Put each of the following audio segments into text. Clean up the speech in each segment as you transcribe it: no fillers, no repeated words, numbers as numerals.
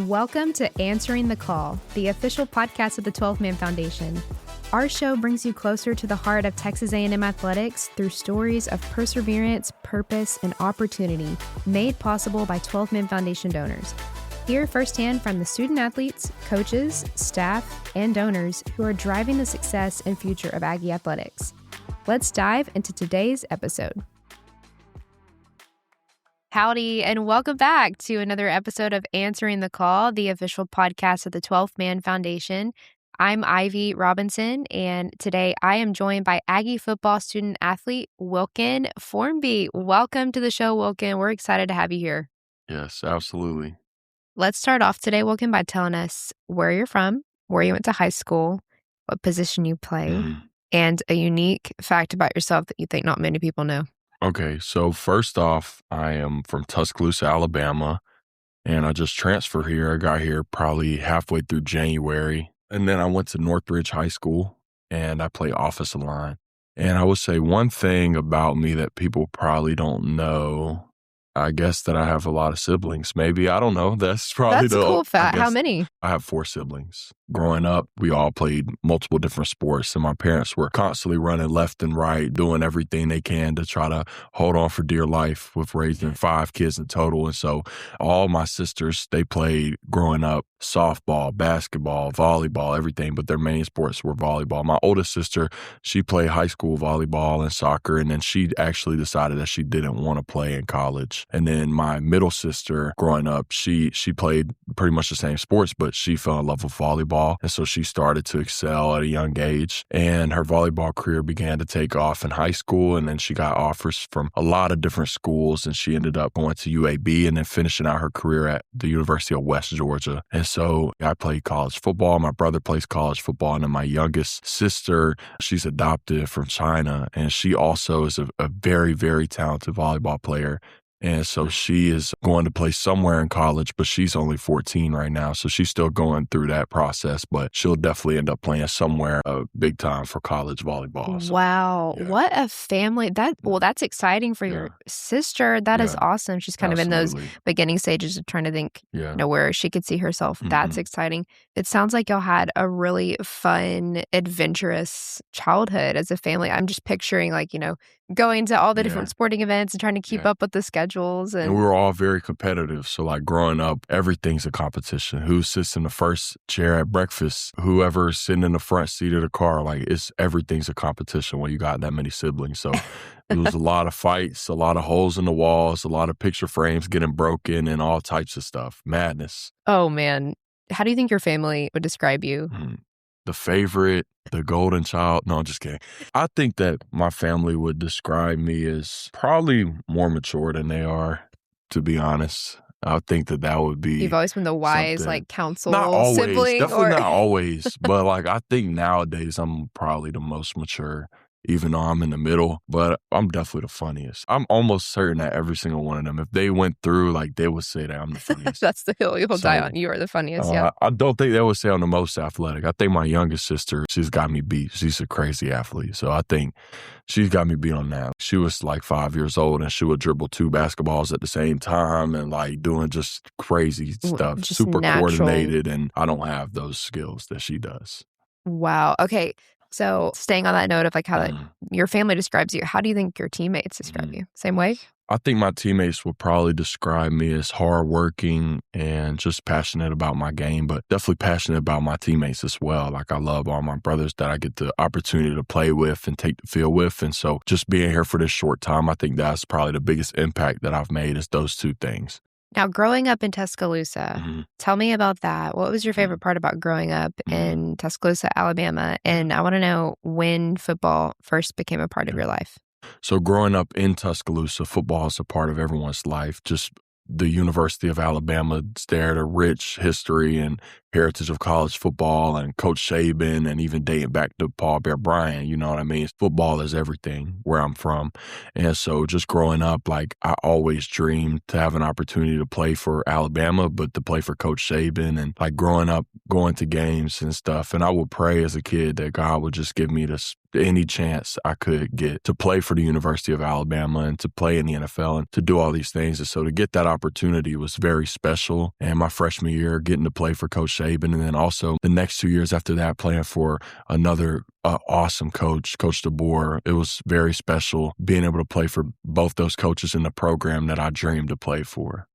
Welcome to Answering the Call, the official podcast of the 12-Man Foundation. Our show brings you closer to the heart of Texas A&M athletics through stories of perseverance, purpose, and opportunity made possible by 12-Man Foundation donors. Hear firsthand from the student athletes, coaches, staff, and donors who are driving the success and future of Aggie athletics. Let's dive into today's episode. Howdy, and welcome back to another episode of Answering the Call, the official podcast of the 12-Man Foundation. I'm Ivy Robinson, and today I am joined by Aggie Football student athlete Wilkin Formby. Welcome to the show, Wilkin. We're excited to have you here. Yes, absolutely. Let's start off today, Wilkin, by telling us where you're from, where you went to high school, what position you play, and a unique fact about yourself that you think not many people know. Okay, so first off, I am from Tuscaloosa, Alabama, and I just transferred here. I got here probably halfway through January, and then I went to Northridge High School, and I play offensive line. And I would say one thing about me that people probably don't know, I guess that I have a lot of siblings. Maybe, I don't know. That's probably That's a cool fact. How many? I have 4 siblings. Growing up, we all played multiple different sports, and my parents were constantly running left and right, doing everything they can to try to hold on for dear life with raising 5 kids in total. And so all my sisters, they played growing up softball, basketball, volleyball, everything, but their main sports were volleyball. My oldest sister, she played high school volleyball and soccer, and then she actually decided that she didn't want to play in college. And then my middle sister, growing up, she played pretty much the same sports, but she fell in love with volleyball. And so she started to excel at a young age, and her volleyball career began to take off in high school. And then she got offers from a lot of different schools, and she ended up going to UAB and then finishing out her career at the University of West Georgia. And so I played college football. My brother plays college football. And then my youngest sister, she's adopted from China, and she also is a very, very talented volleyball player. And so she is going to play somewhere in college, but she's only 14 right now. So she's still going through that process, but she'll definitely end up playing somewhere big time for college volleyball. So, wow. yeah. What a family. That's exciting for your sister. That is awesome. She's kind of in those beginning stages of trying to think, where she could see herself. That's exciting. It sounds like y'all had a really fun, adventurous childhood as a family. I'm just picturing going to all the different sporting events and trying to keep up with the schedules. And we were all very competitive. So growing up, everything's a competition. Who sits in the first chair at breakfast, whoever's sitting in the front seat of the car, everything's a competition when you got that many siblings. So it was a lot of fights, a lot of holes in the walls, a lot of picture frames getting broken and all types of stuff. Madness. Oh, man. How do you think your family would describe you? The favorite, the golden child. No, I'm just kidding. I think that my family would describe me as probably more mature than they are, to be honest. I think that would be. You've always been the wise, counsel not always, sibling? Definitely not always. But I think nowadays I'm probably the most mature, even though I'm in the middle, but I'm definitely the funniest. I'm almost certain that every single one of them, if they went through, they would say that I'm the funniest. That's the hill you'll die on. You are the funniest, I don't think they would say I'm the most athletic. I think my youngest sister, she's got me beat. She's a crazy athlete. So I think she's got me beat on that. She was 5 years old, and she would dribble 2 basketballs at the same time and doing just crazy stuff. Just super natural. Coordinated, and I don't have those skills that she does. Wow. Okay. So staying on that note of how your family describes you, how do you think your teammates describe you? Same way? I think my teammates would probably describe me as hardworking and just passionate about my game, but definitely passionate about my teammates as well. I love all my brothers that I get the opportunity to play with and take the field with. And so just being here for this short time, I think that's probably the biggest impact that I've made is those 2 things. Now, growing up in Tuscaloosa, tell me about that. What was your favorite part about growing up in Tuscaloosa, Alabama? And I want to know when football first became a part of your life. So growing up in Tuscaloosa, football is a part of everyone's life. Just the University of Alabama, it's there, a rich history and heritage of college football and Coach Saban and even dating back to Paul Bear Bryant, you know what I mean? Football is everything where I'm from. And so just growing up, like I always dreamed to have an opportunity to play for Alabama, but to play for Coach Saban and like growing up, going to games and stuff. And I would pray as a kid that God would just give me this any chance I could get to play for the University of Alabama and to play in the NFL and to do all these things. And so to get that opportunity was very special. And my freshman year, getting to play for Coach Saban, and then also the next 2 years after that, playing for another awesome coach, Coach DeBoer. It was very special being able to play for both those coaches in the program that I dreamed to play for.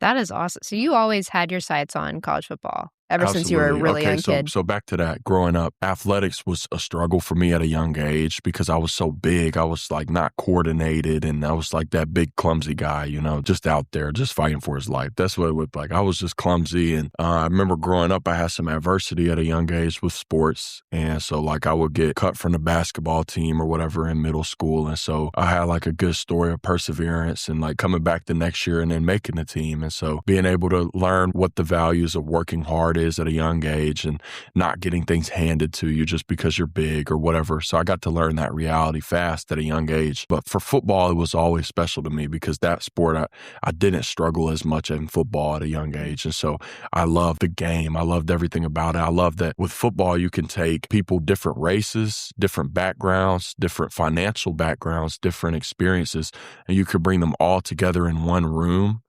That is awesome. So you always had your sights on college football ever Absolutely. Since you were a really young kid. So back to that, growing up, athletics was a struggle for me at a young age because I was so big. I was like not coordinated, and I was like that big clumsy guy, you know, just out there, just fighting for his life. That's what it looked like. I was just clumsy. And I remember growing up, I had some adversity at a young age with sports. And so like I would get cut from the basketball team or whatever in middle school. And so I had like a good story of perseverance and like coming back the next year and then making the team. And so being able to learn what the values of working hard is at a young age and not getting things handed to you just because you're big or whatever. So I got to learn that reality fast at a young age. But for football, it was always special to me because that sport, I didn't struggle as much in football at a young age. And so I loved the game. I loved everything about it. I love that with football, you can take people, different races, different backgrounds, different financial backgrounds, different experiences, and you could bring them all together in one room.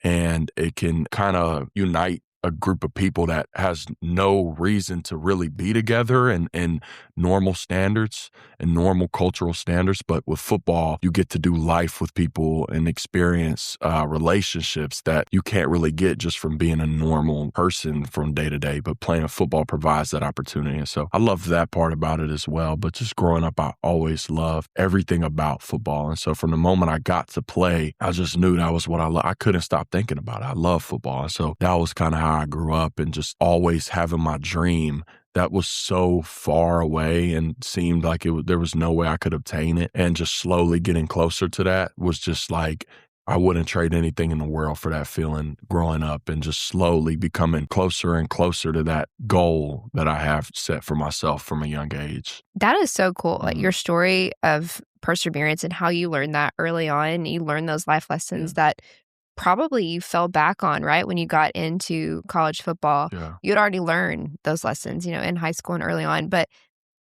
And it can kind of unite a group of people that has no reason to really be together in normal standards and normal cultural standards. But with football, you get to do life with people and experience relationships that you can't really get just from being a normal person from day to day. But playing football provides that opportunity. And so I love that part about it as well. But just growing up, I always loved everything about football. And so from the moment I got to play, I just knew that was what I loved. I couldn't stop thinking about it. I love football. And so that was kind of how I grew up, and just always having my dream that was so far away and seemed like there was no way I could obtain it. And just slowly getting closer to that was just like, I wouldn't trade anything in the world for that feeling growing up, and just slowly becoming closer and closer to that goal that I have set for myself from a young age. That is so cool. Like your story of perseverance and how you learned that early on. You learned those life lessons that probably you fell back on, right? When you got into college football, you had already learned those lessons, you know, in high school and early on. But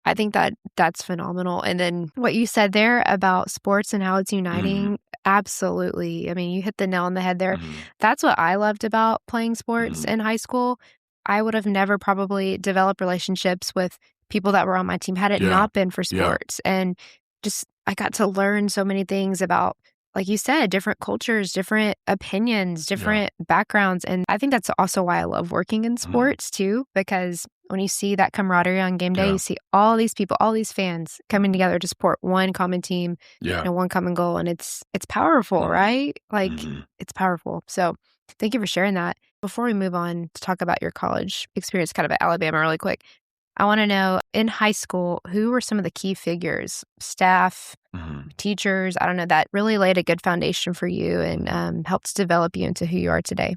I think that's phenomenal. And then what you said there about sports and how it's uniting, absolutely. I mean, you hit the nail on the head there. That's what I loved about playing sports in high school. I would have never probably developed relationships with people that were on my team had it not been for sports. And just, I got to learn so many things about, like you said, different cultures, different opinions, different backgrounds. And I think that's also why I love working in sports too, because when you see that camaraderie on game day, you see all these people, all these fans coming together to support one common team and one common goal. And it's powerful, right? Like it's powerful. So thank you for sharing that. Before we move on to talk about your college experience kind of at Alabama really quick, I want to know, in high school, who were some of the key figures, staff, teachers, I don't know, that really laid a good foundation for you and helped develop you into who you are today?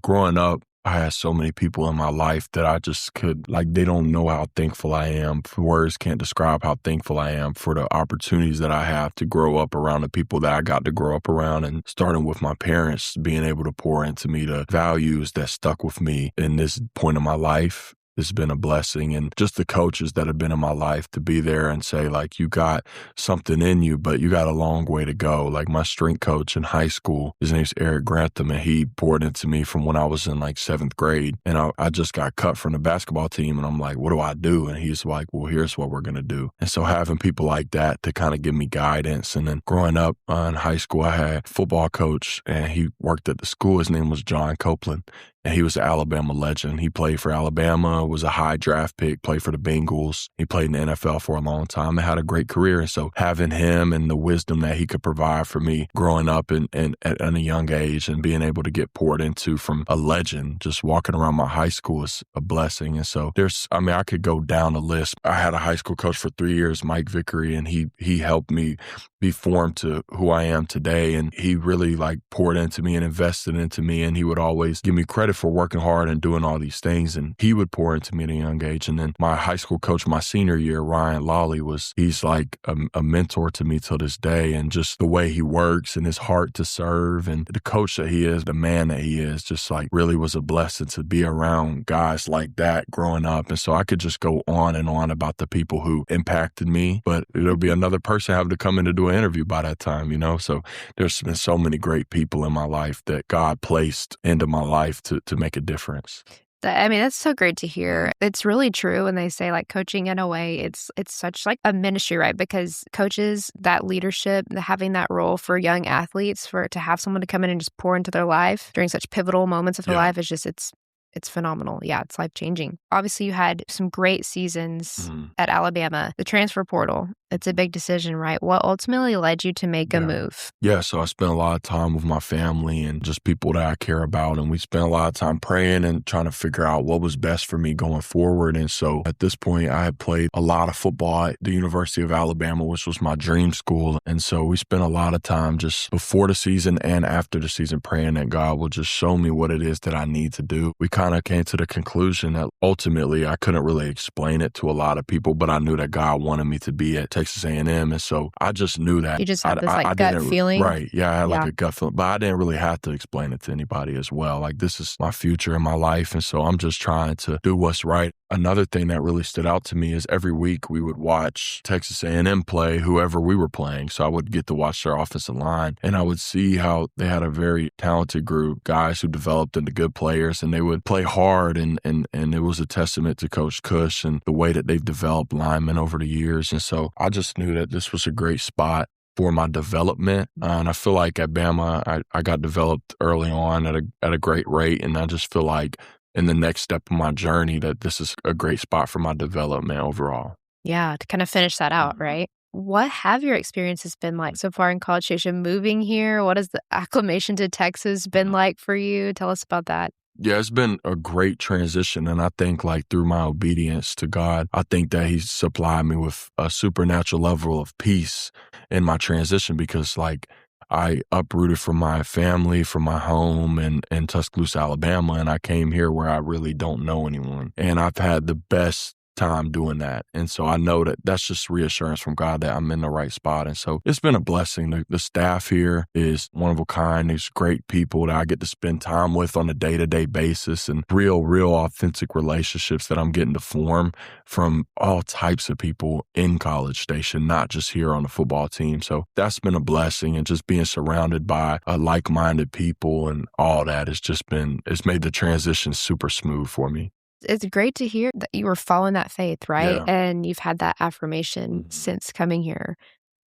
Growing up, I had so many people in my life that I just could, like, they don't know how thankful I am. Words can't describe how thankful I am for the opportunities that I have to grow up around the people that I got to grow up around, and starting with my parents, being able to pour into me the values that stuck with me in this point of my life. It's been a blessing. And just the coaches that have been in my life to be there and say, like, you got something in you, but you got a long way to go. Like my strength coach in high school, his name's Eric Grantham, and he poured into me from when I was in like 7th grade. And I just got cut from the basketball team, and I'm like, what do I do? And he's like, well, here's what we're going to do. And so having people like that to kind of give me guidance. And then growing up in high school, I had a football coach, and he worked at the school. His name was John Copeland. And he was an Alabama legend. He played for Alabama, was a high draft pick, played for the Bengals. He played in the NFL for a long time and had a great career. And so having him and the wisdom that he could provide for me growing up at a young age and being able to get poured into from a legend, just walking around my high school is a blessing. And so I could go down the list. I had a high school coach for 3 years, Mike Vickery, and he helped me be formed to who I am today. And he really like poured into me and invested into me. And he would always give me credit for working hard and doing all these things. And he would pour into me at a young age. And then my high school coach, my senior year, Ryan Lawley, he's like a mentor to me till this day. And just the way he works and his heart to serve and the coach that he is, the man that he is, just like really was a blessing to be around guys like that growing up. And so I could just go on and on about the people who impacted me, but it'll be another person having to come in to do an interview by that time, you know? So there's been so many great people in my life that God placed into my life to make a difference. I mean, that's so great to hear. It's really true when they say like coaching in a way, it's such like a ministry, right? Because coaches, that leadership, having that role for young athletes, to have someone to come in and just pour into their life during such pivotal moments of their life is just, it's phenomenal. Yeah, it's life-changing. Obviously, you had some great seasons at Alabama. The transfer portal, it's a big decision, right? What ultimately led you to make a move? Yeah, so I spent a lot of time with my family and just people that I care about. And we spent a lot of time praying and trying to figure out what was best for me going forward. And so at this point, I had played a lot of football at the University of Alabama, which was my dream school. And so we spent a lot of time just before the season and after the season praying that God will just show me what it is that I need to do. We kind of came to the conclusion that ultimately I couldn't really explain it to a lot of people, but I knew that God wanted me to be at Texas A&M. And so I just knew that. You just had this gut feeling? Right. Yeah, I had like a gut feeling, but I didn't really have to explain it to anybody as well. Like this is my future in my life. And so I'm just trying to do what's right. Another thing that really stood out to me is every week we would watch Texas A&M play whoever we were playing. So I would get to watch their offensive line and I would see how they had a very talented group, guys who developed into good players, and they would play hard and it was a testament to Coach Cush and the way that they've developed linemen over the years. And so I just knew that this was a great spot for my development. And I feel like at Bama, I got developed early on at a great rate. And I just feel like in the next step of my journey that this is a great spot for my development overall. Yeah, to kind of finish that out, right? What have your experiences been like so far in College Station? Moving here, what has the acclimation to Texas been like for you? Tell us about that. Yeah, it's been a great transition. And I think like through my obedience to God, I think that He's supplied me with a supernatural level of peace in my transition because like I uprooted from my family, from my home in Tuscaloosa, Alabama, and I came here where I really don't know anyone. And I've had the best time doing that. And so I know that that's just reassurance from God that I'm in the right spot. And so it's been a blessing. The staff here is one of a kind. There's great people that I get to spend time with on a day-to-day basis and real authentic relationships that I'm getting to form from all types of people in College Station, not just here on the football team. So that's been a blessing, and just being surrounded by like-minded people and all that it's made the transition super smooth for me. It's great to hear that you were following that faith, right? Yeah. And you've had that affirmation since coming here.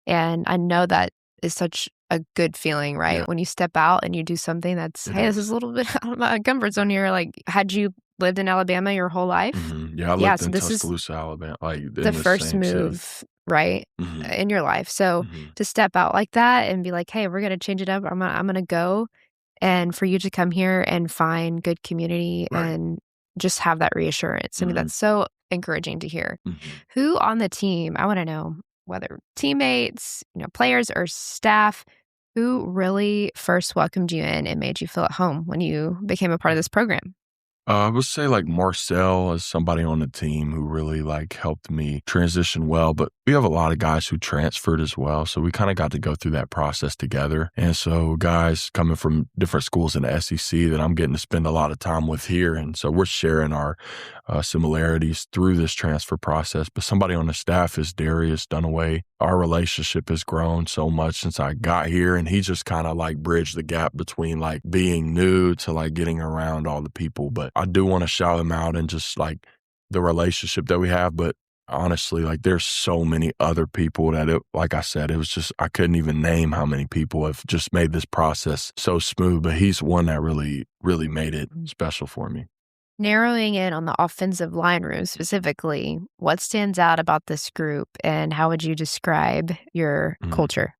And I know that is such a good feeling, right? Yeah. When you step out and you do something that's, this is a little bit out of my comfort zone here. Like, had you lived in Alabama your whole life? Mm-hmm. Yeah, I lived in Tuscaloosa, Alabama. Like the first move, city. Right? In your life. So to step out like that and be like, hey, we're going to change it up. I'm going to go. And for you to come here and find good community and just have that reassurance. I mean, that's so encouraging to hear. Who on the team, I want to know, whether teammates, players or staff, who really first welcomed you in and made you feel at home when you became a part of this program? I would say like Marcel is somebody on the team who really like helped me transition well, but we have a lot of guys who transferred as well. So we kind of got to go through that process together. And so guys coming from different schools in the SEC that I'm getting to spend a lot of time with here. And so we're sharing our similarities through this transfer process. But somebody on the staff is Darius Dunaway. Our relationship has grown so much since I got here, and he just kind of like bridged the gap between like being new to like getting around all the people. But I do want to shout him out and just like the relationship that we have. But honestly, like there's so many other people that like I said, it was just, I couldn't even name how many people have just made this process so smooth. But he's one that really made it special for me. Narrowing in on the offensive line room specifically, what stands out about this group and how would you describe your culture?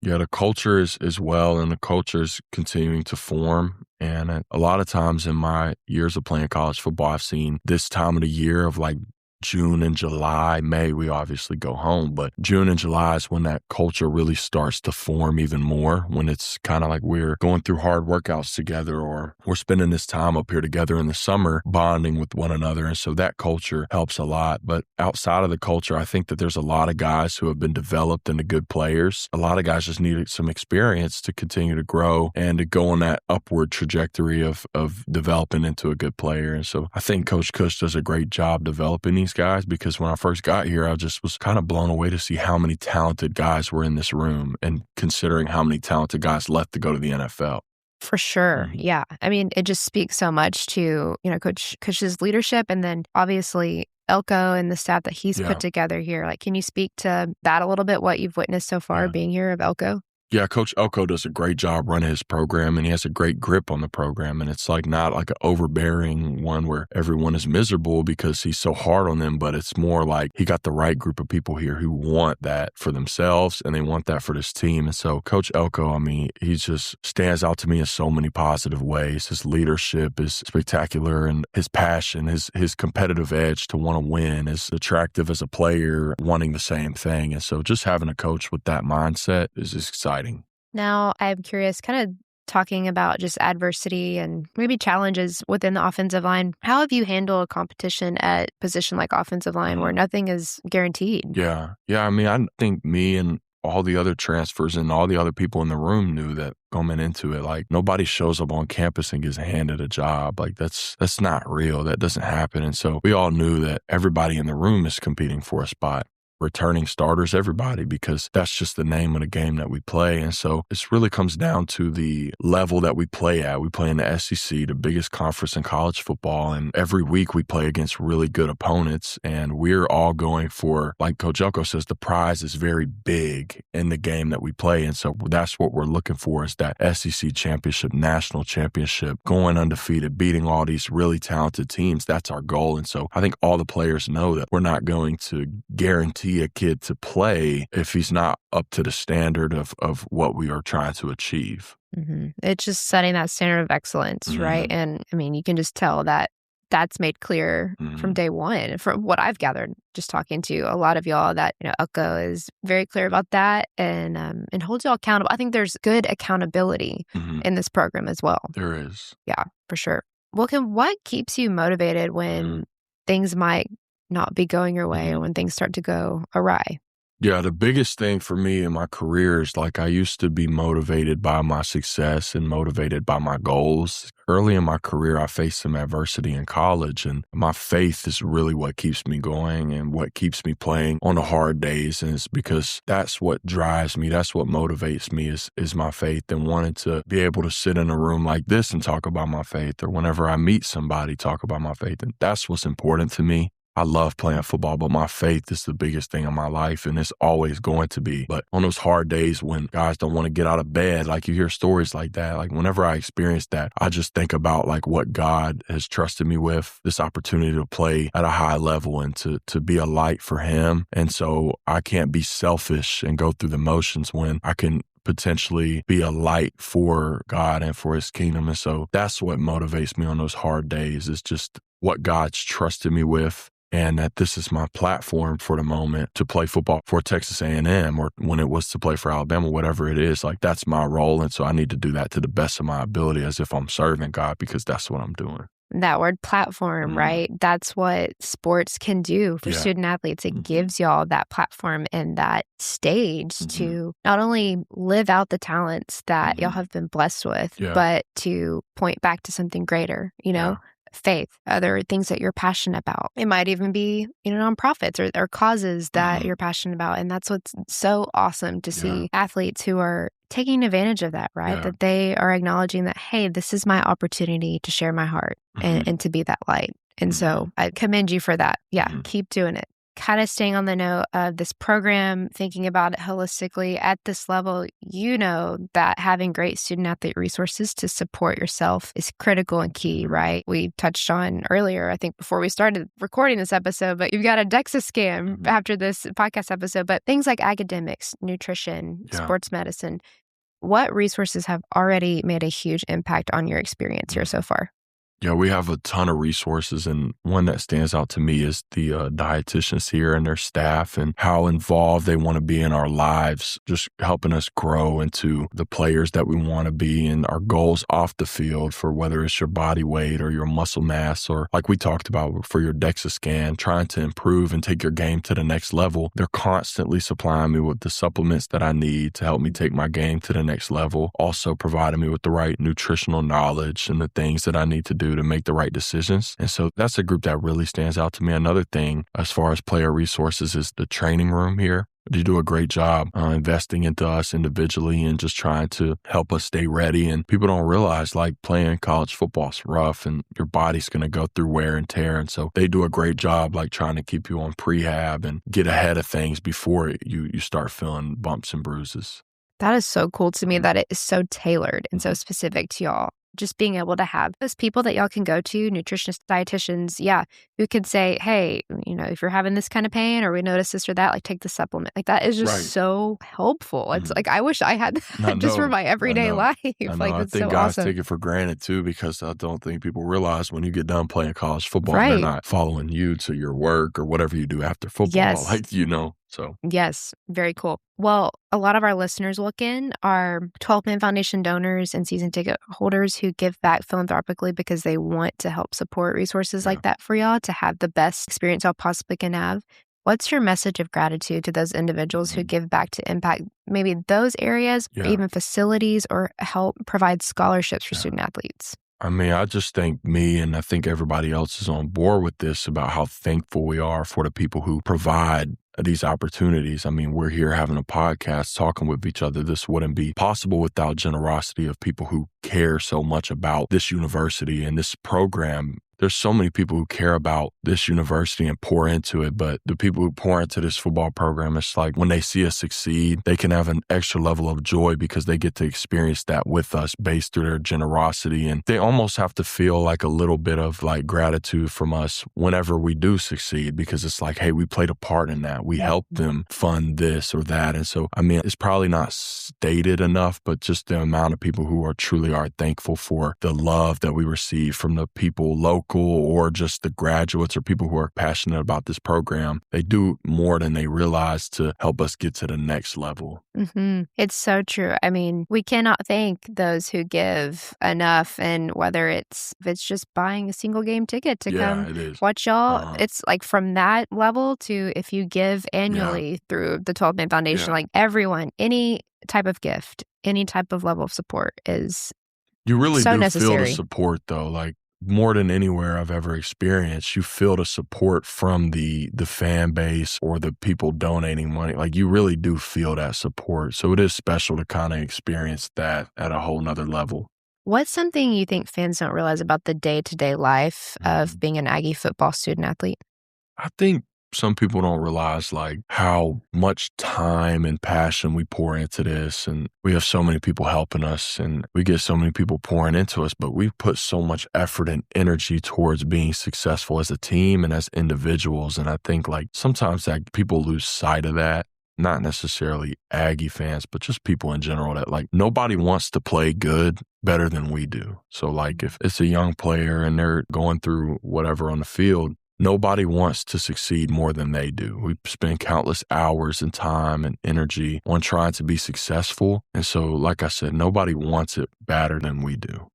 Yeah, the culture is well, and the culture is continuing to form. And a lot of times in my years of playing college football, I've seen this time of the year of like June and July. May, we obviously go home, but June and July is when that culture really starts to form even more, when it's kind of like we're going through hard workouts together, or we're spending this time up here together in the summer bonding with one another. And so that culture helps a lot. But outside of the culture, I think that there's a lot of guys who have been developed into good players. A lot of guys just needed some experience to continue to grow and to go on that upward trajectory of developing into a good player. And so I think Coach Cush does a great job developing these guys, because when I first got here, I just was kind of blown away to see how many talented guys were in this room, and considering how many talented guys left to go to the NFL. For sure. Yeah. I mean, it just speaks so much to, Coach Cush's leadership, and then obviously Elko and the staff that he's put together here. Like, can you speak to that a little bit, what you've witnessed so far being here of Elko? Yeah, Coach Elko does a great job running his program, and he has a great grip on the program. And it's like not like an overbearing one where everyone is miserable because he's so hard on them, but it's more like he got the right group of people here who want that for themselves, and they want that for this team. And so Coach Elko, I mean, he just stands out to me in so many positive ways. His leadership is spectacular, and his passion, his competitive edge to want to win is attractive as a player, wanting the same thing. And so just having a coach with that mindset is exciting. Now, I'm curious, kind of talking about just adversity and maybe challenges within the offensive line. How have you handled a competition at position like offensive line where nothing is guaranteed? Yeah. I mean, I think me and all the other transfers and all the other people in the room knew that coming into it, like nobody shows up on campus and gets handed a job. Like that's not real. That doesn't happen. And so we all knew that everybody in the room is competing for a spot. Returning starters, everybody, because that's just the name of the game that we play. And so it really comes down to the level that we play at. We play in the SEC, the biggest conference in college football. And every week we play against really good opponents. And we're all going for, like Coach Elko says, the prize is very big in the game that we play. And so that's what we're looking for, is that SEC championship, national championship, going undefeated, beating all these really talented teams. That's our goal. And so I think all the players know that we're not going to guarantee a kid to play if he's not up to the standard of what we are trying to achieve. It's just setting that standard of excellence, right? And I mean, you can just tell that that's made clear from day one. From what I've gathered, just talking to a lot of y'all, that Elko is very clear about that and holds y'all accountable. I think there's good accountability in this program as well. There is. Yeah, for sure. Wilkin, what keeps you motivated when things might not be going your way or when things start to go awry? Yeah, the biggest thing for me in my career is like I used to be motivated by my success and motivated by my goals. Early in my career, I faced some adversity in college, and my faith is really what keeps me going and what keeps me playing on the hard days. And it's because that's what drives me. That's what motivates me is my faith, and wanting to be able to sit in a room like this and talk about my faith, or whenever I meet somebody, talk about my faith. And that's what's important to me. I love playing football, but my faith is the biggest thing in my life, and it's always going to be. But on those hard days when guys don't want to get out of bed, like you hear stories like that, like whenever I experience that, I just think about like what God has trusted me with, this opportunity to play at a high level and to be a light for him. And so I can't be selfish and go through the motions when I can potentially be a light for God and for his kingdom. And so that's what motivates me on those hard days, is just what God's trusted me with. And that this is my platform for the moment to play football for Texas A&M, or when it was to play for Alabama, whatever it is, like that's my role. And so I need to do that to the best of my ability as if I'm serving God, because that's what I'm doing. That word platform, right? That's what sports can do for student athletes. It gives y'all that platform and that stage to not only live out the talents that y'all have been blessed with, but to point back to something greater, faith, other things that you're passionate about. It might even be, nonprofits or causes that you're passionate about. And that's what's so awesome to see athletes who are taking advantage of that, right? That they are acknowledging that, hey, this is my opportunity to share my heart and to be that light. And so I commend you for that. Yeah, keep doing it. Kind of staying on the note of this program, thinking about it holistically at this level, that having great student athlete resources to support yourself is critical and key, right? We touched on earlier, I think before we started recording this episode, but you've got a DEXA scan after this podcast episode, but things like academics, nutrition, sports medicine, what resources have already made a huge impact on your experience here so far? Yeah, we have a ton of resources, and one that stands out to me is the dietitians here and their staff and how involved they want to be in our lives, just helping us grow into the players that we want to be and our goals off the field for whether it's your body weight or your muscle mass or like we talked about for your DEXA scan, trying to improve and take your game to the next level. They're constantly supplying me with the supplements that I need to help me take my game to the next level, also providing me with the right nutritional knowledge and the things that I need to do to make the right decisions. And so that's a group that really stands out to me. Another thing as far as player resources is the training room here. You do a great job investing into us individually and just trying to help us stay ready. And people don't realize like playing college football is rough and your body's going to go through wear and tear. And so they do a great job like trying to keep you on prehab and get ahead of things before you start feeling bumps and bruises. That is so cool to me that it is so tailored and so specific to y'all. Just being able to have those people that y'all can go to, nutritionists, dietitians, who can say, hey, if you're having this kind of pain or we notice this or that, like take the supplement. Like that is just so helpful. It's like, I wish I had that just for my everyday life. Like I that's think so guys awesome. take it for granted too, because I don't think people realize when you get done playing college football, they're not following you to your work or whatever you do after football. Yes. So. Yes, very cool. Well, a lot of our listeners, Wilkin, are 12-Man Foundation donors and season ticket holders who give back philanthropically because they want to help support resources like that for y'all to have the best experience y'all possibly can have. What's your message of gratitude to those individuals who give back to impact maybe those areas or even facilities or help provide scholarships for student athletes? I mean, I just think me and I think everybody else is on board with this about how thankful we are for the people who provide these opportunities. I mean, we're here having a podcast, talking with each other. This wouldn't be possible without generosity of people who care so much about this university and this program. There's so many people who care about this university and pour into it, but the people who pour into this football program, it's like when they see us succeed, they can have an extra level of joy because they get to experience that with us based through their generosity. And they almost have to feel like a little bit of like gratitude from us whenever we do succeed, because it's like, hey, we played a part in that. We helped them fund this or that. And so, I mean, it's probably not stated enough, but just the amount of people who are truly thankful for the love that we receive from the people local or just the graduates or people who are passionate about this program. They do more than they realize to help us get to the next level. Mm-hmm. It's so true. I mean, we cannot thank those who give enough, and whether it's just buying a single game ticket to come watch y'all, it's like from that level to if you give annually through the 12-Man Foundation, like everyone, any type of gift, any type of level of support is you really so do necessary. Feel the support though, like more than anywhere I've ever experienced, you feel the support from the fan base or the people donating money. Like you really do feel that support. So it is special to kind of experience that at a whole nother level. What's something you think fans don't realize about the day-to-day life of being an Aggie football student athlete? I think some people don't realize like how much time and passion we pour into this, and we have so many people helping us and we get so many people pouring into us, but we put so much effort and energy towards being successful as a team and as individuals. And I think like sometimes that people lose sight of that. Not necessarily Aggie fans, but just people in general, that like nobody wants to play good better than we do. So like if it's a young player and they're going through whatever on the field, nobody wants to succeed more than they do. We spend countless hours and time and energy on trying to be successful. And so, like I said, nobody wants it better than we do.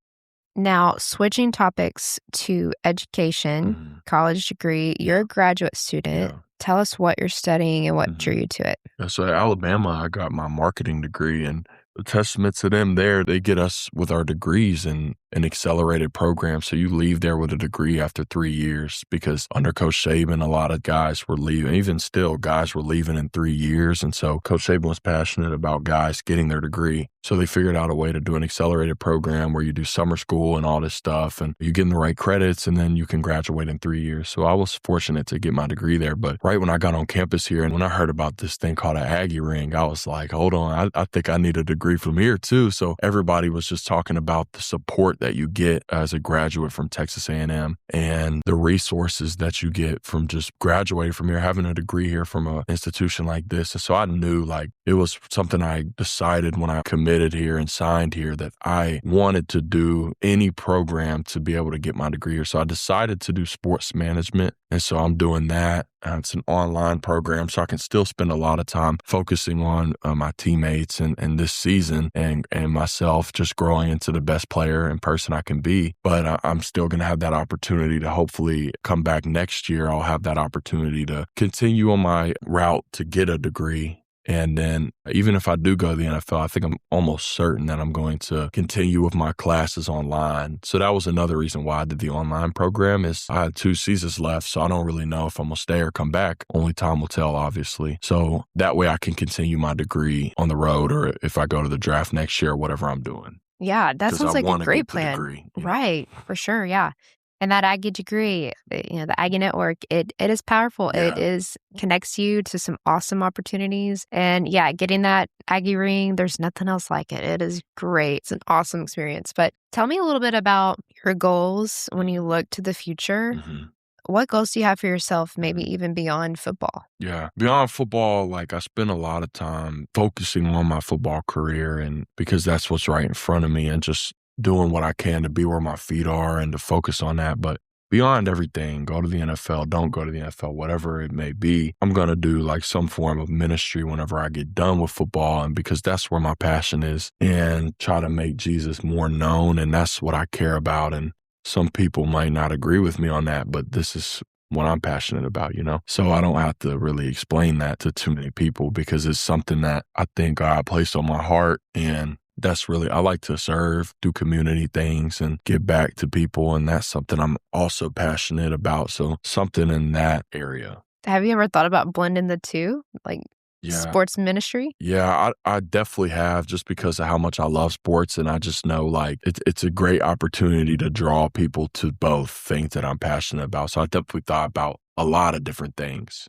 Now, switching topics to education, college degree, you're a graduate student. Tell us what you're studying and what drew you to it. So at Alabama, I got my marketing degree, and a testament to them there, they get us with our degrees in an accelerated program. So you leave there with a degree after 3 years, because under Coach Saban, a lot of guys were leaving. Even still, guys were leaving in 3 years. And so Coach Saban was passionate about guys getting their degree. So they figured out a way to do an accelerated program where you do summer school and all this stuff, and you get in the right credits, and then you can graduate in 3 years. So I was fortunate to get my degree there. But right when I got on campus here, and when I heard about this thing called an Aggie ring, I was like, hold on, I think I need a degree from here too. So everybody was just talking about the support that you get as a graduate from Texas A&M and the resources that you get from just graduating from here, having a degree here from an institution like this. And so I knew like it was something I decided when I committed here and signed here that I wanted to do any program to be able to get my degree here. So I decided to do sports management. And so I'm doing that. It's an online program, so I can still spend a lot of time focusing on my teammates and this season and myself just growing into the best player and person I can be. But I'm still going to have that opportunity to hopefully come back next year. I'll have that opportunity to continue on my route to get a degree. And then even if I do go to the NFL, I think I'm almost certain that I'm going to continue with my classes online. So that was another reason why I did the online program is I had 2 seasons left, so I don't really know if I'm going to stay or come back. Only time will tell, obviously. So that way I can continue my degree on the road or if I go to the draft next year or whatever I'm doing. Yeah, that sounds like a great plan. Degree, yeah. Right, for sure, yeah. And that Aggie degree, the Aggie network, it is powerful. Yeah. It connects you to some awesome opportunities. And yeah, getting that Aggie ring, there's nothing else like it. It is great. It's an awesome experience. But tell me a little bit about your goals when you look to the future. Mm-hmm. What goals do you have for yourself, maybe even beyond football? Yeah. Beyond football, like I spend a lot of time focusing on my football career and because that's what's right in front of me and just doing what I can to be where my feet are and to focus on that. But beyond everything, go to the NFL, don't go to the NFL, whatever it may be, I'm going to do like some form of ministry whenever I get done with football. And because that's where my passion is and try to make Jesus more known. And that's what I care about. And some people might not agree with me on that, but this is what I'm passionate about, So I don't have to really explain that to too many people because it's something that I think God placed on my heart. And that's really, I like to serve, do community things and give back to people. And that's something I'm also passionate about. So something in that area. Have you ever thought about blending the two, like sports ministry? Yeah, I definitely have just because of how much I love sports. And I just know like it's a great opportunity to draw people to both things that I'm passionate about. So I definitely thought about a lot of different things.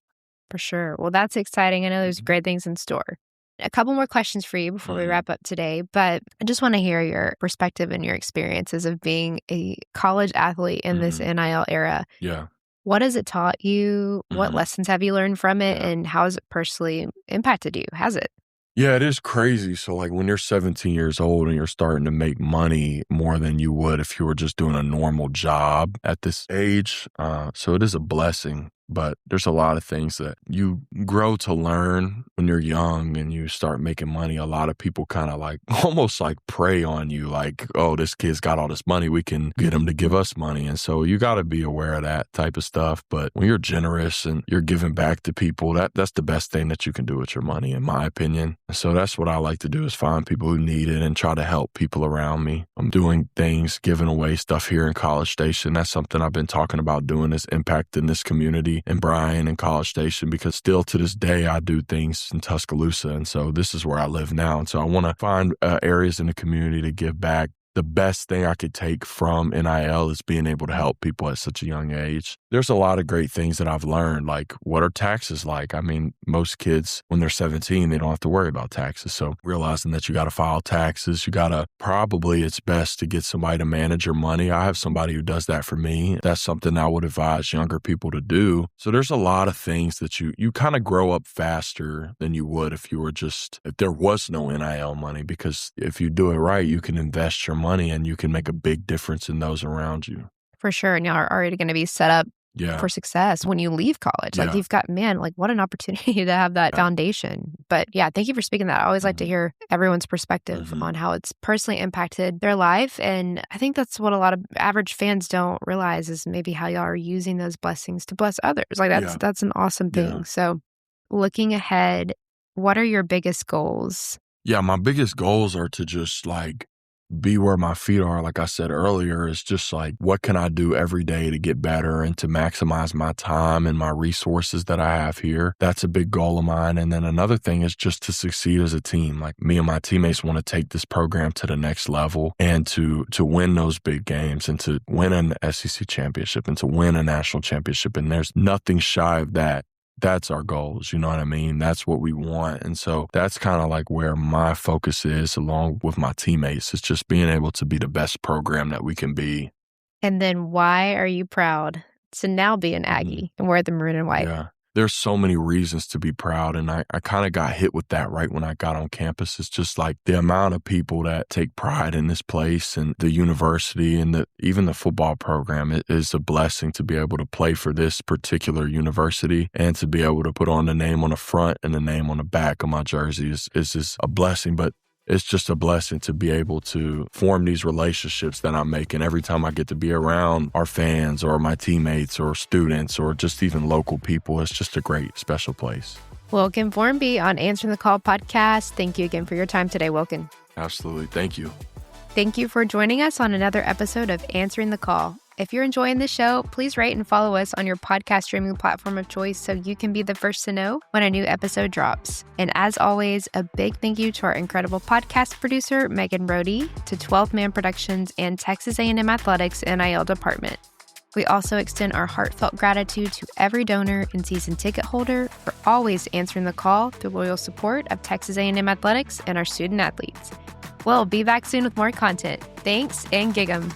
For sure. Well, that's exciting. I know there's great things in store. A couple more questions for you before we wrap up today, but I just want to hear your perspective and your experiences of being a college athlete in this NIL era. Yeah. What has it taught you? What lessons have you learned from it? And how has it personally impacted you? Has it? Yeah, it is crazy. So like when you're 17 years old and you're starting to make money more than you would if you were just doing a normal job at this age. So it is a blessing. But there's a lot of things that you grow to learn when you're young and you start making money. A lot of people kind of like almost like prey on you like, oh, this kid's got all this money. We can get him to give us money. And so you got to be aware of that type of stuff. But when you're generous and you're giving back to people, that's the best thing that you can do with your money, in my opinion. So that's what I like to do is find people who need it and try to help people around me. I'm doing things, giving away stuff here in College Station. That's something I've been talking about doing is impacting this community in Bryan and College Station because still to this day I do things in Tuscaloosa. And so this is where I live now. And so I want to find areas in the community to give back. The best thing I could take from NIL is being able to help people at such a young age. There's a lot of great things that I've learned, like what are taxes like? I mean, most kids, when they're 17, they don't have to worry about taxes. So realizing that you got to file taxes, you got to probably it's best to get somebody to manage your money. I have somebody who does that for me. That's something I would advise younger people to do. So there's a lot of things that you kind of grow up faster than you would if there was no NIL money, because if you do it right, you can invest your money and you can make a big difference in those around you. For sure. And you're already going to be set up for success when you leave college. Like you've got, like what an opportunity to have that foundation. But yeah, thank you for speaking that. I always like to hear everyone's perspective on how it's personally impacted their life. And I think that's what a lot of average fans don't realize is maybe how y'all are using those blessings to bless others. Like that's an awesome thing. Yeah. So looking ahead, what are your biggest goals? Yeah, my biggest goals are to just like be where my feet are. Like I said earlier, it's just like, what can I do every day to get better and to maximize my time and my resources that I have here? That's a big goal of mine. And then another thing is just to succeed as a team. Like me and my teammates want to take this program to the next level and to win those big games and to win an SEC championship and to win a national championship. And there's nothing shy of that That's our goals. You know what I mean? That's what we want. And so that's kind of like where my focus is, along with my teammates. It's just being able to be the best program that we can be. And then why are you proud to now be an Aggie and wear the maroon and white? Yeah. There's so many reasons to be proud. And I kind of got hit with that right when I got on campus. It's just like the amount of people that take pride in this place and the university and even the football program. It is a blessing to be able to play for this particular university and to be able to put on the name on the front and the name on the back of my jersey is just a blessing. But it's just a blessing to be able to form these relationships that I'm making every time I get to be around our fans or my teammates or students or just even local people. It's just a great, special place. Wilkin Formby on Answering the Call podcast. Thank you again for your time today, Wilkin. Absolutely. Thank you. Thank you for joining us on another episode of Answering the Call. If you're enjoying the show, please rate and follow us on your podcast streaming platform of choice so you can be the first to know when a new episode drops. And as always, a big thank you to our incredible podcast producer, Megan Rohde, to 12 Man Productions and Texas A&M Athletics NIL Department. We also extend our heartfelt gratitude to every donor and season ticket holder for always answering the call through loyal support of Texas A&M Athletics and our student athletes. We'll be back soon with more content. Thanks and gig 'em.